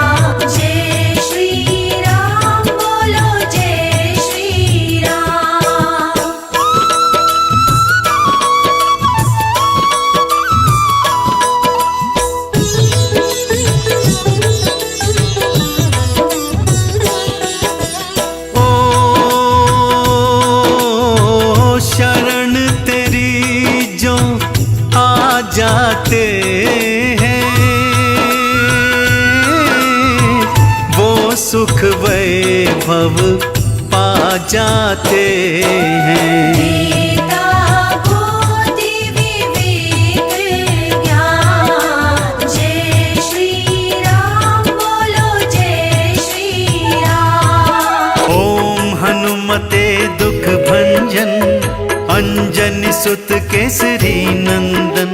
जय श्री राम बोलो जय श्री राम। ओ शरण तेरी जो आ जाते हैं, वो सुख वैभव पा जाते हैं। गीता बुद्धि विवेक ज्ञान, जय श्री राम बोलो जय श्री राम। ओम हनुमते दुख भंजन, अंजनी सुत केसरी नंदन,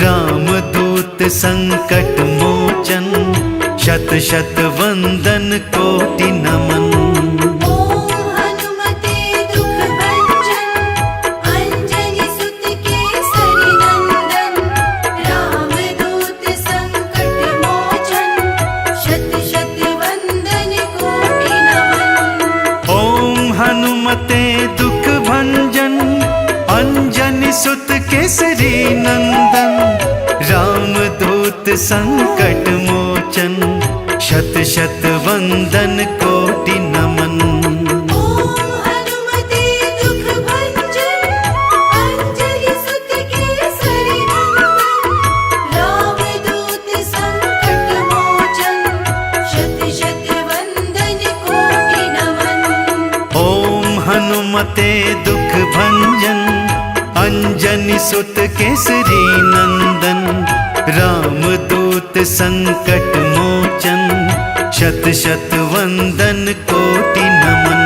रामदूत संकट मोचन, शत शत वंदन कोटि नमन। ओम हनुमते दुख भंजन, अंजनी सुत केसरी नंदन, रामदूत संकट मोचन, शत शत वंदन कोटि नमन। ओम हनुमते दुख भंजन, अंजनी सुत केसरी नंदन, रामदूत संकट मोचन, शत शत वंदन कोटि नमन। ओम हनुमते दुख भंजन, अंजनी सुत केसरी नंदन, रामदूत संकट मोचन, शत शत वंदन कोटि नमन। ओम हनुमते दुख भंजन, अंजनी सुत केसरी नंदन, रामदूत संकट मोचन, शत शत वंदन कोटि नमन।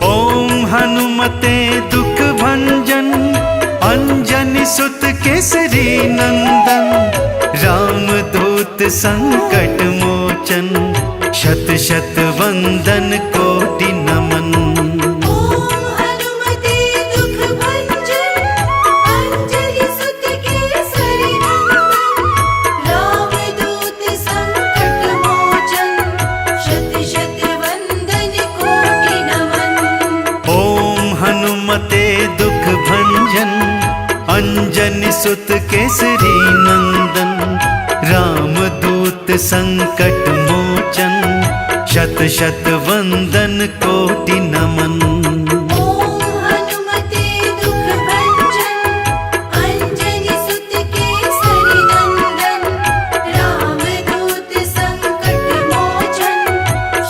ओम हनुमते दुख भंजन, अंजनी सुत केसरी नंदन, रामदूत संकट मोचन, शत शत वंदन कोटि नमन। ओम हनुमते दुख भंजन, अंजनी सुत केसरी नंदन, रामदूत संकट मोचन, शत शत वंदन कोटि नमन। ओम हनुमते दुख भंजन, अंजनी सुत केसरी नंदन, रामदूत संकट मोचन, शत शत वंदन कोटि नमन। ओम हनुमते दुख भंजन, अंजनी सुत केसरी नंदन, रामदूत संकट मोचन,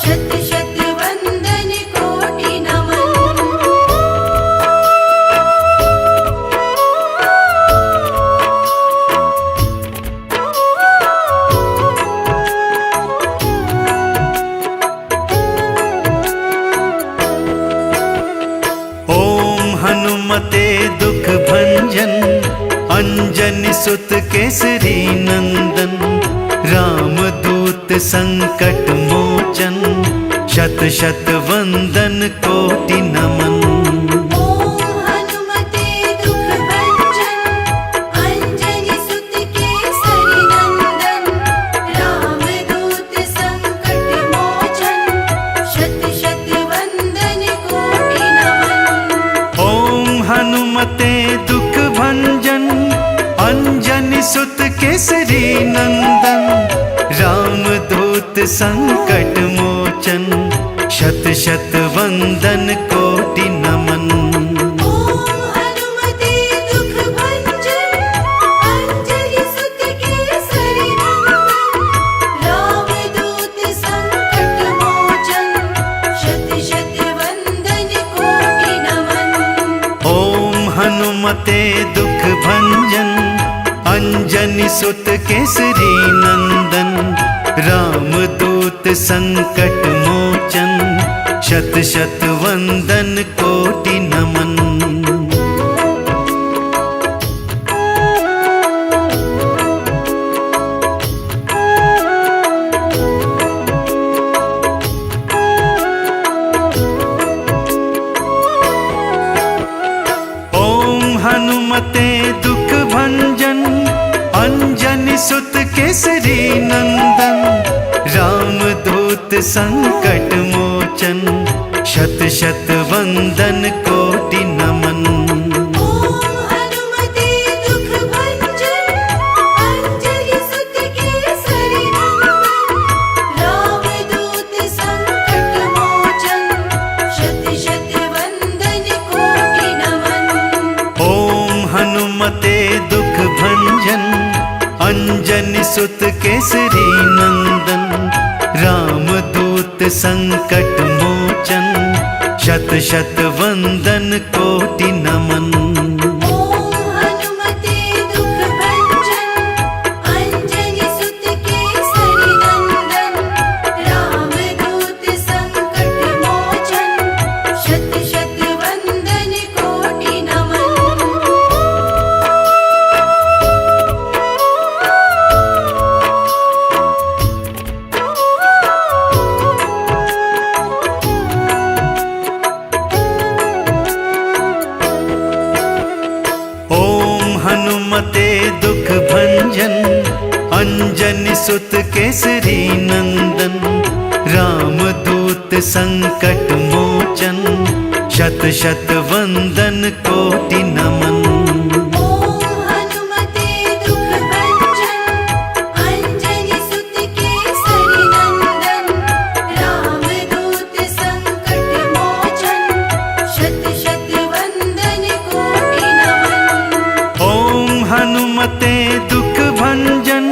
शत शत वंदन कोटि नमन। ओम हनुमते दुख भंजन, अंजनी सुत केसरी नंदन, रामदूत संकट मोचन, शत शत वंदन कोटि नमन। ओम हनुमते दुख भंजन, अंजनी सुत केसरी नंदन, रामदूत संकट मोचन, शत शत वंदन कोटि नमन। ओम हनुमते दुख भंजन, अंजनी सुत केसरी नंदन, रामदूत संकट मोचन, शत शत वंदन कोटि नमन। ओम हनुमते दुख भंजन, अंजनी सुत केसरी नंदन, रामदूत संकट मोचन, शत शत वंदन कोटि नमन। ओम हनुमते दुख भंजन, अंजनी सुत केसरी नंदन, रामदूत संकट मोचन, शत शत वंदन कोटि नमन। ओम हनुमते दुख भंजन, अंजनी सुत केसरी नंदन, रामदूत संकट मोचन, शत शत वंदन कोटि नमन। ओम हनुमते दुख भंजन, अंजनी सुत केसरी नंदन, रामदूत संकट मोचन, शत शत वंदन कोटि नमन। ओम हनुमते दुख भंजन, अंजनी सुत केसरी नंदन, रामदूत संकट मोचन, शत शत वंदन कोटि नमन। ओम हनुमते दुख भंजन, अंजनी सुत केसरी नंदन, रामदूत संकट मोचन, शत शत वंदन कोटि नमन। ओम हनुमते दुख भंजन, अंजनी सुत केसरी नंदन, रामदूत संकट मोचन, शत शत वंदन कोटि नमन। ओम हनुमते दुख भंजन, अंजनी सुत केसरी नंदन, रामदूत संकट मोचन, शत शत वंदन कोटि नमन। ओम हनुमते दुख भंजन,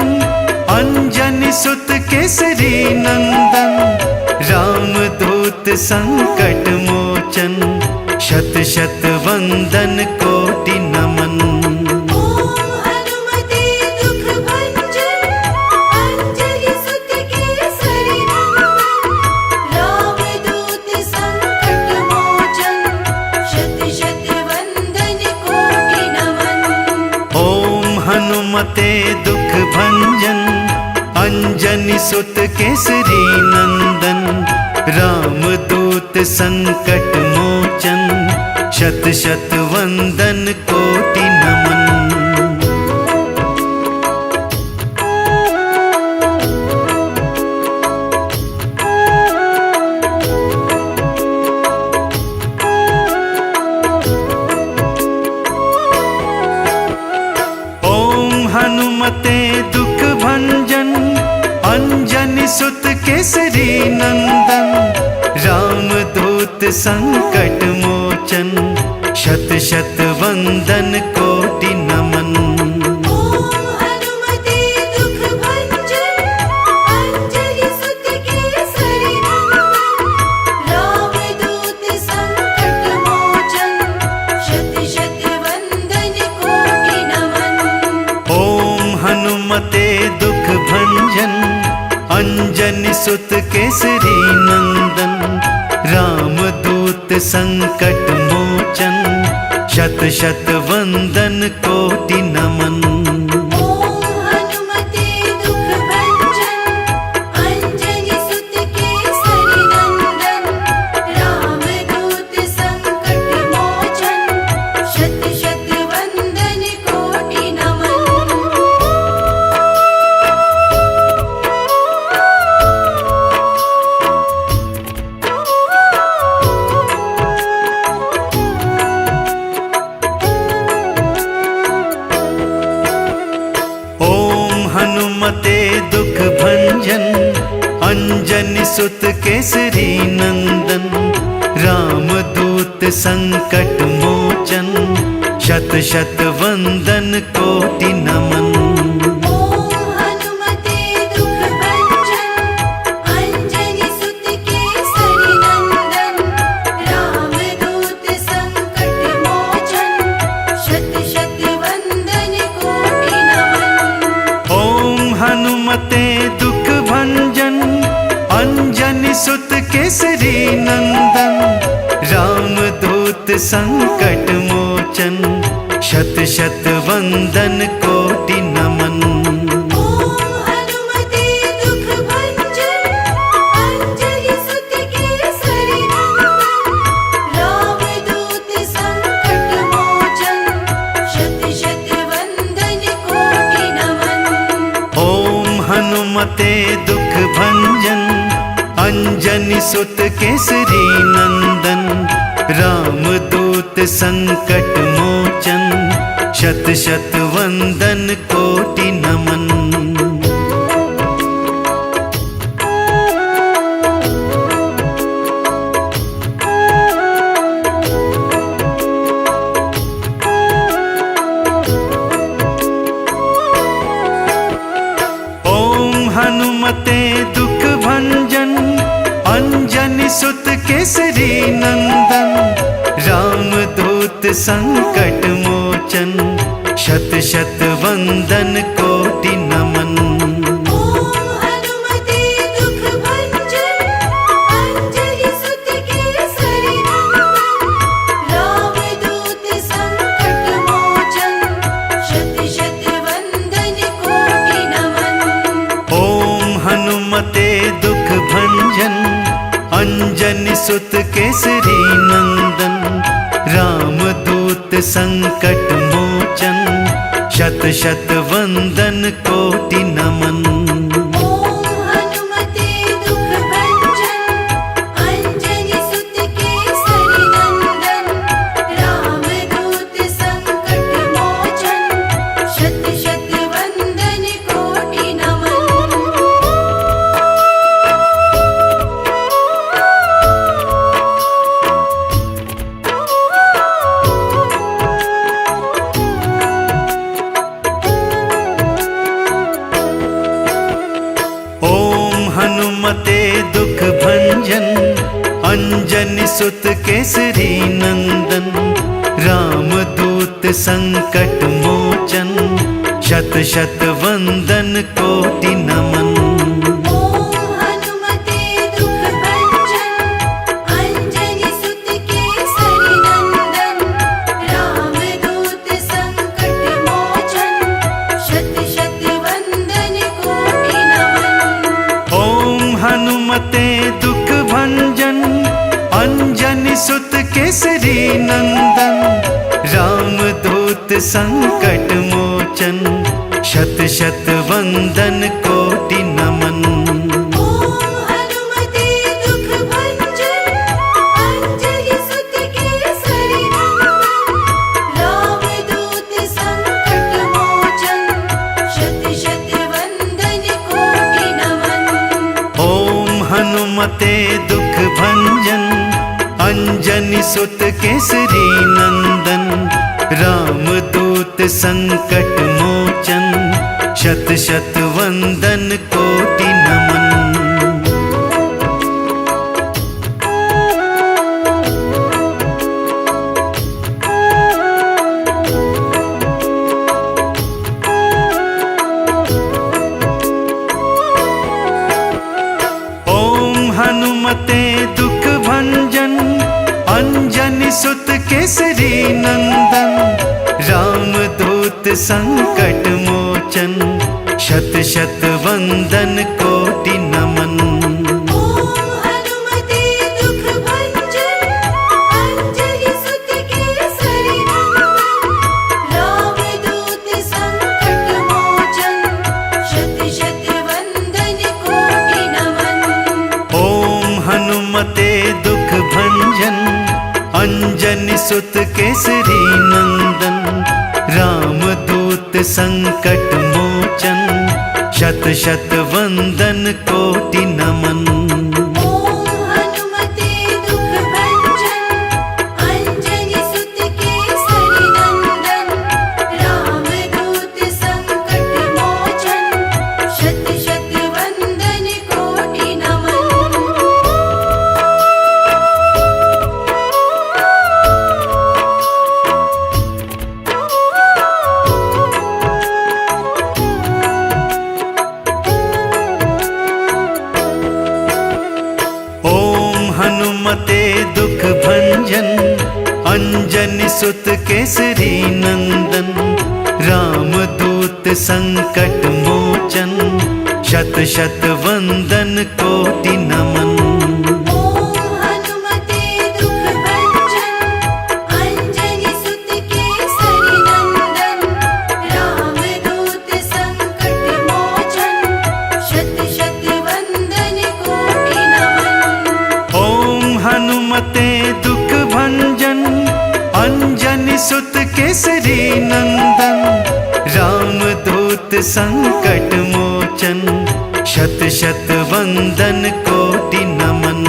अंजनी सुत केसरी नंदन, रामदूत संकट मोचन, शत शत वंदन कोटि नमन। ओम हनुमते दुख भंजन, अंजनी सुत केसरी नंदन, रामदूत संकट मोचन, शत शत वंदन कोटि नमन। ओम हनुमते दुख भंजन, अंजनी सुत केसरी नंदन, रामदूत संकट मोचन, शत शत वंदन कोटि नमन। ओम हनुमते दुख भंजन, अंजनी सुत केसरी नंदन, रामदूत संकट मोचन, शत शत वंदन कोटि नमन। ओम हनुमते दुख भंजन, अंजनी सुत केसरी नंदन, रामदूत संकट मोचन, शत शत वंदन कोटि नमन। ओम हनुमते दुख भंजन, अंजनी सुत केसरी नंदन, रामदूत संकट मोचन, शत शत वंदन कोटि नमन। ओम हनुमते दुख भंजन, अंजनी सुत केसरी नंदन, रामदूत संकट मोचन, शत शत वंदन कोटि नमन। भंजन, अंजनी सुत केसरी नंदन, रामदूत संकट मोचन, शत शत वंदन कोटि नमन। ओम हनुमते दुख भंजन, अंजनी सुत केसरी नंदन, रामदूत संकट मोचन, शत शत वंदन कोटि नमन। ओम हनुमते दुख भंजन, अंजनी सुत केसरी नंदन, रामदूत संकट मोचन, शत शत वंदन कोटि नमन। ओम हनुमते दुख भंजन, अंजनी सुत केसरी नंदन, रामदूत संकट मोचन, शत शत वंदन कोटि नमन। ओम हनुमते दुख भंजन, अंजनी सुत केसरी नंदन, रामदूत संकट मोचन, शत शत वंदन कोटि नमन। ओम हनुमते दुख भंजन, अंजनी सुत केसरी नंदन, रामदूत संकट मोचन, शत शत वंदन कोटि नमन। ओम हनुमते दुख भंजन, अंजनी सुत केसरी नंदन, रामदूत संकट मोचन, शत शत वंदन कोटि नमन। ओम हनुमते दुख भंजन, अंजनी सुत केसरी नंदन, रामदूत संकट मोचन, शत शत वंदन कोटि नमन। ओम हनुमते दुख भंजन, अंजनी सुत केसरी नंदन, रामदूत संकट मोचन, शत शत वंदन कोटि नमन। ओम हनुमते दुख भंजन, अंजनी सुत केसरी नंदन, रामदूत संकट मोचन, शत शत वंदन कोटि नमन। ओम हनुमते दुख भंजन, अंजनी सुत केसरी नंदन, रामदूत संकट मोचन, शत शत वंदन कोटि नमन। ओम हनुमते दुख भंजन, अंजनी सुत केसरी नंदन, रामदूत संकट मोचन, शत शत वंदन कोटि नमन। ओम हनुमते दुख भंजन, अंजनी सुत केसरी नंदन, रामदूत संकट मोचन, शत शत वंदन कोटि नमन। ओम हनुमते दुख भंजन, अंजनी सुत केसरी नंदन, रामदूत संकट मोचन, शत शत वंदन कोटि नमन। ओम हनुमते दुख भंजन, अंजनी सुत केसरी नंदन, रामदूत संकट मोचन, शत शत वंदन कोटि नमन। ओम हनुमते दुख भंजन, अंजनी सुत केसरी नंदन, रामदूत संकट मोचन, शत शत वंदन कोटि नमन। ओम हनुमते दुख भंजन, अंजनी सुत केसरी नंदन, रामदूत संकट मोचन, शत शत वंदन कोटि नमन। ओम हनुमते दुख भंजन अंजनी सुत केसरी नंदन रामदूत संकट मोचन शत शत वंदन कोटि नमन। ओम हनुमते दुख भंजन अंजनी सुत केसरी नंदन रामदूत संकट मोचन शत शत वंदन कोटि नमन। ओम हनुमते दुख भंजन अंजनी सुत केसरी नंदन रामदूत संकट मोचन शत शत वंदन कोटि नमन। ओम हनुमते दुख भंजन अंजनी सुत केसरी नंदन रामदूत संकट मोचन शत शत वंदन कोटि नमन।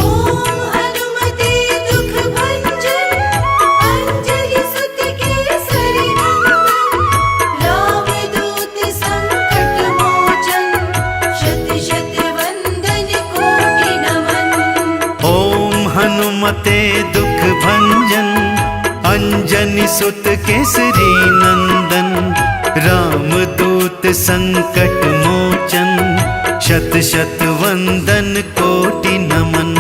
ओम हनुमते दुख भंजन अंजनी सुत केसरी नंदन रामदूत संकट मोचन शत शत वंदन कोटि नमन। ओम हनुमते दुख भंजन अंजनी सुत केसरी नंदन रामदूत संकट मोचन शत शत वंदन कोटि नमन।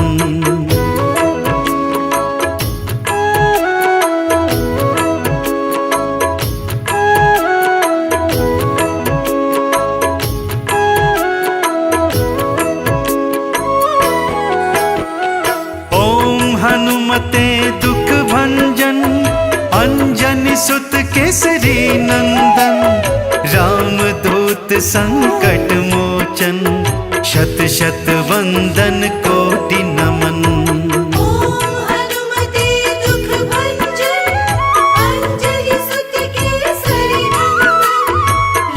ओम हनुमते दुख भंजन अंजनी सुत केसरी नंदन रामदूत संकट मोचन शत शत वंदन कोटि नमन। ओम हनुमते दुख भंजन अंजनी सुत केसरी नंदन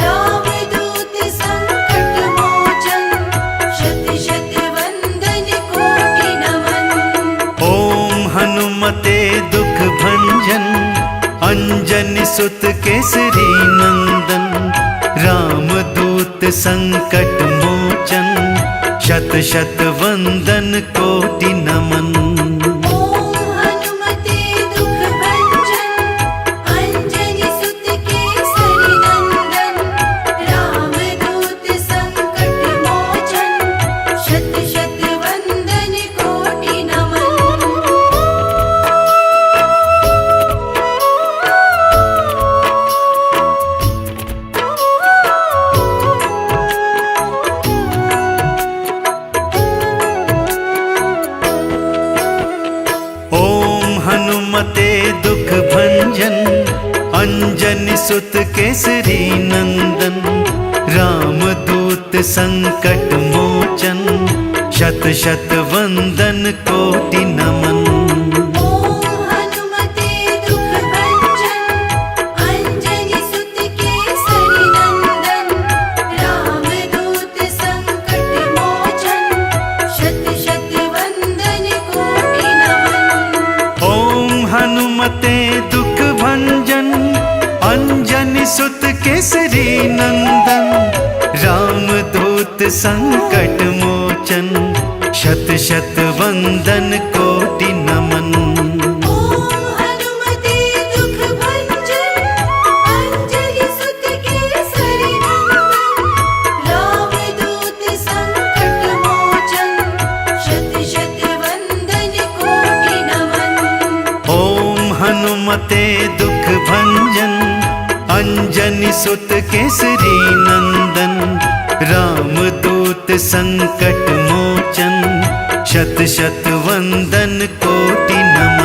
रामदूत संकट मोचन शत शत वंदन कोटि नमन। ओम हनुमते दुख भंजन अंजनी सुत केसरी नंदन रामदूत संकट मोचन शत शत वंदन कोटि नमन। ओम हनुमते दुख भंजन अंजनी सुत केसरी नंदन रामदूत संकट मोचन शत शत वंदन कोटि नमन। ओम हनुमते दुख भंजन अंजनी सुत केसरी नंदन रामदूत संकट मोचन शत शत वंदन कोटि नमन। ओम हनुमते दुख भंजन अंजनी सुत केसरी नंदन रामदूत संकट मोचन शत शत वंदन कोटि नमन। ओम हनुमते दुख भंजन अंजनी सुत केसरी नंदन रामदूत संकट मोचन शत शत वंदन कोटि नमन। ओम हनुमते दुख भंजन अंजनी सुत केसरी नंदन रामदूत संकट मोचन शत शत वंदन कोटि नमन। ओम हनुमते दुख भंजन अंजनी सुत केसरी नंदन रामदूत संकट मोचन शत शत वंदन कोटि नमन।